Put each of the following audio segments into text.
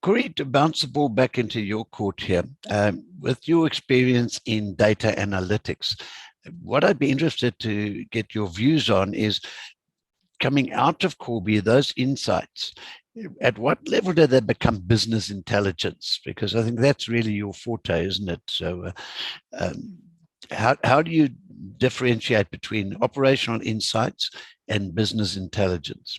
Corey, to bounce the ball back into your court here, with your experience in data analytics, what I'd be interested to get your views on is coming out of Callbi, those insights. At what level do they become business intelligence? Because I think that's really your forte, isn't it? So how do you differentiate between operational insights and business intelligence?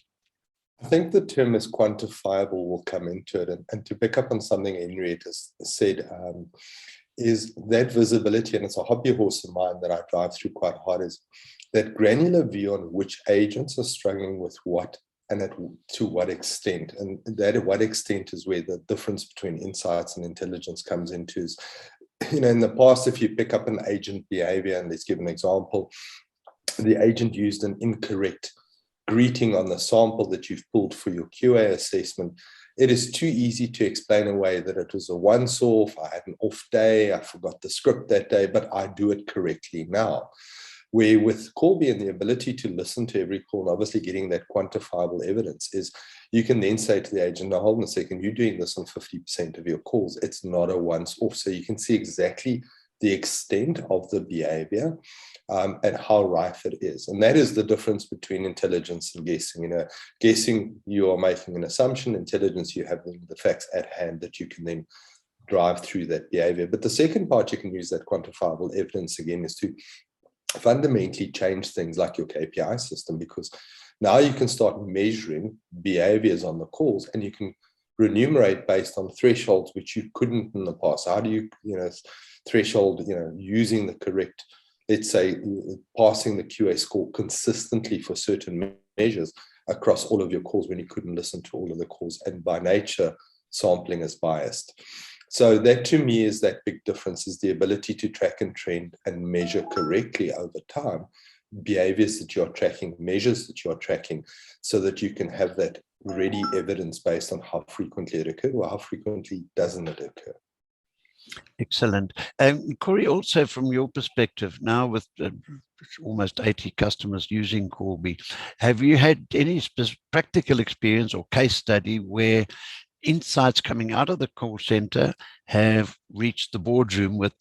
I think the term is quantifiable will come into it. And to pick up on something Henriette has said, is that visibility, and it's a hobby horse of mine that I drive through quite hard, is that granular view on which agents are struggling with what and to what extent. And that at what extent is where the difference between insights and intelligence comes into. Is, in the past, if you pick up an agent behavior, and let's give an example, the agent used an incorrect greeting on the sample that you've pulled for your QA assessment, it is too easy to explain away that it was a once-off, I had an off day, I forgot the script that day, but I do it correctly now. Where with Callbi and the ability to listen to every call, and obviously getting that quantifiable evidence, is you can then say to the agent, now hold on a second, you're doing this on 50% of your calls. It's not a once-off. So you can see exactly the extent of the behavior and how rife it is. And that is the difference between intelligence and guessing. Guessing, you are making an assumption. Intelligence, you have the facts at hand that you can then drive through that behavior. But the second part, you can use that quantifiable evidence again, is to fundamentally change things like your KPI system, because now you can start measuring behaviors on the calls, and you can remunerate based on thresholds which you couldn't in the past. How do you, threshold, using the correct, let's say, passing the QA score consistently for certain measures across all of your calls when you couldn't listen to all of the calls, and by nature, sampling is biased. So that, to me, is that big difference, is the ability to track and trend and measure correctly over time behaviors that you're tracking, measures that you're tracking, so that you can have that ready evidence based on how frequently it occurred or how frequently doesn't it occur. Excellent. Corey, also from your perspective, now with almost 80 customers using Callbi, have you had any practical experience or case study where insights coming out of the call center have reached the boardroom with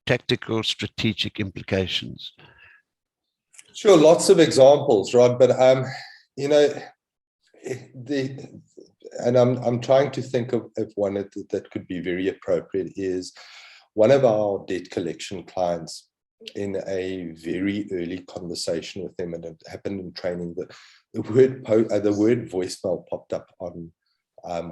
tactical, strategic implications? Sure, lots of examples, Rod, but I'm trying to think of one that could be very appropriate. Is one of our debt collection clients, in a very early conversation with them, and it happened in training, the word voicemail popped up on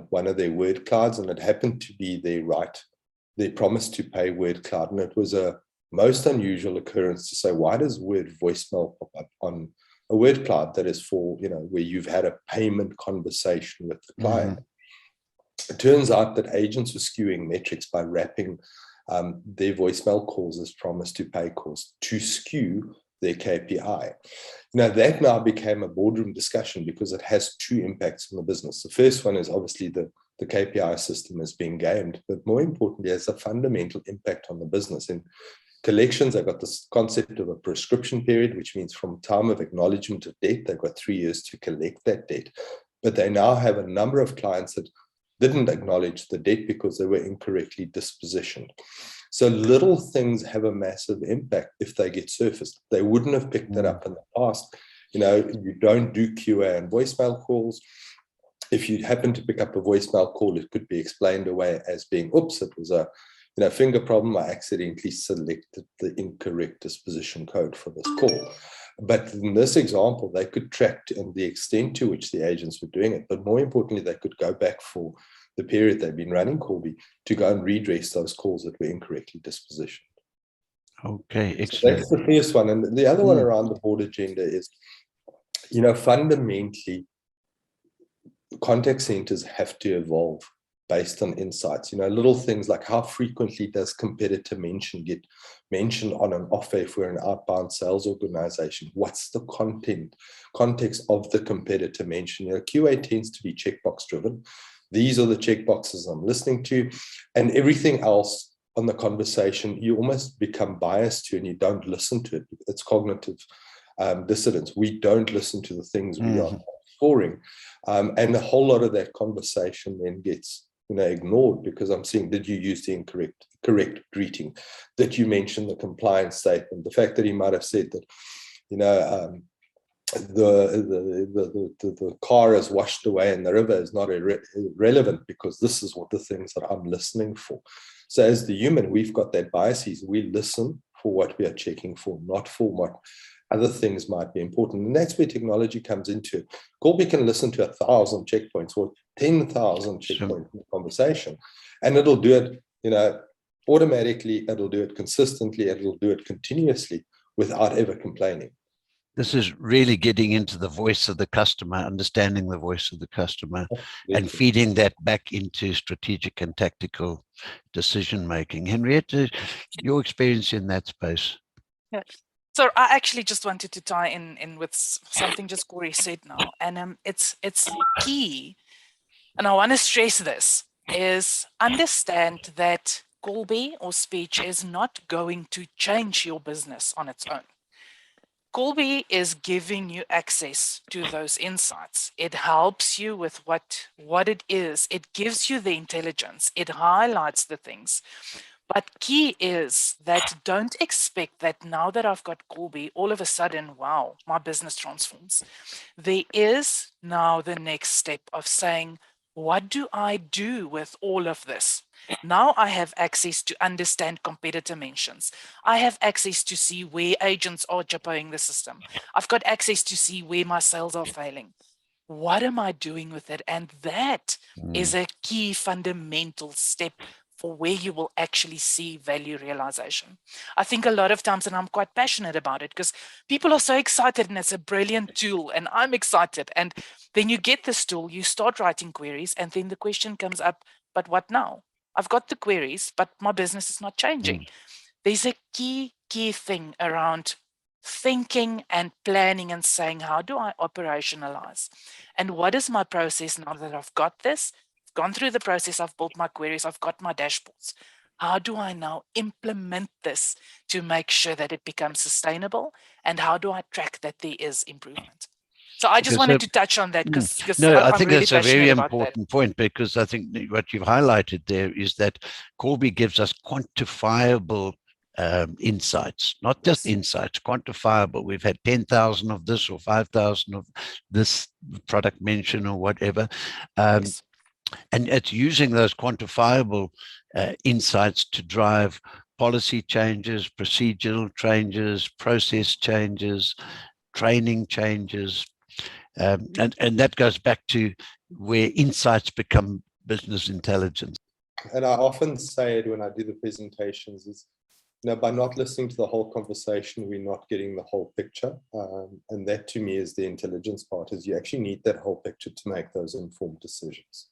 one of their word clouds, and it happened to be their promise to pay word cloud, and it was a most unusual occurrence to say, why does word voicemail pop up on a word cloud that is for, where you've had a payment conversation with the client? It turns out that agents were skewing metrics by wrapping their voicemail calls as promise to pay calls to skew their KPI. That now became a boardroom discussion because it has two impacts on the business. The first one is obviously the KPI system is being gamed, but more importantly, it has a fundamental impact on the business. In collections, I got this concept of a prescription period, which means from time of acknowledgement of debt, they've got 3 years to collect that debt. But they now have a number of clients that didn't acknowledge the debt because they were incorrectly dispositioned. So little things have a massive impact if they get surfaced. They wouldn't have picked that up in the past. You don't do QA and voicemail calls. If you happen to pick up a voicemail call, it could be explained away as being, oops, it was a finger problem. I accidentally selected the incorrect disposition code for this call. But in this example, they could track the extent to which the agents were doing it. But more importantly, they could go back for the period they've been running Callbi to go and redress those calls that were incorrectly dispositioned. Okay, excellent. So that's the first one. And the other one around the board agenda is, fundamentally, contact centers have to evolve based on insights. Little things like how frequently does competitor mention get mentioned on an offer if we're an outbound sales organization? What's the context of the competitor mention? QA tends to be checkbox driven. These are the checkboxes I'm listening to, and everything else on the conversation, you almost become biased to, and you don't listen to it. It's cognitive dissonance. We don't listen to the things we are scoring. And a whole lot of that conversation then gets ignored because I'm seeing, did you use the correct greeting? Did you mention the compliance statement? The fact that he might have said that, the car is washed away in the river is not irrelevant because this is what the things that I'm listening for. So as the human, we've got that biases. We listen for what we are checking for, not for what other things might be important. And that's where technology comes into it. Callbi can listen to 1,000 checkpoints or 10,000 checkpoints in conversation, and it'll do it, automatically. It'll do it consistently. It'll do it continuously without ever complaining. This is really getting into the voice of the customer, understanding the voice of the customer, and feeding that back into strategic and tactical decision making. Henriette, your experience in that space? Yes. So I actually just wanted to tie in with something just Corey said now, and it's key, and I want to stress this, is understand that Callbi or speech is not going to change your business on its own. Callbi is giving you access to those insights. It helps you with what it is. It gives you the intelligence. It highlights the things. But key is that don't expect that now that I've got Callbi, all of a sudden, wow, my business transforms. There is now the next step of saying, what do I do with all of this? Now I have access to understand competitor mentions. I have access to see where agents are jippoing the system. I've got access to see where my sales are failing. What am I doing with it? And that is a key fundamental step for where you will actually see value realization. I think a lot of times, and I'm quite passionate about it, because people are so excited and it's a brilliant tool and I'm excited. And then you get this tool, you start writing queries, and then the question comes up, but what now? I've got the queries, but my business is not changing. There's a key thing around thinking and planning and saying, how do I operationalize? And what is my process now that I've got this? Gone through the process, I've built my queries, I've got my dashboards. How do I now implement this to make sure that it becomes sustainable? And how do I track that there is improvement? So I just wanted to touch on that because I think that's a very important point, because I think what you've highlighted there is that Callbi gives us quantifiable insights, not just insights, quantifiable. We've had 10,000 of this or 5,000 of this product mention or whatever. And it's using those quantifiable insights to drive policy changes, procedural changes, process changes, training changes. And that goes back to where insights become business intelligence. And I often say it when I do the presentations is, by not listening to the whole conversation, we're not getting the whole picture. And that to me is the intelligence part, is you actually need that whole picture to make those informed decisions.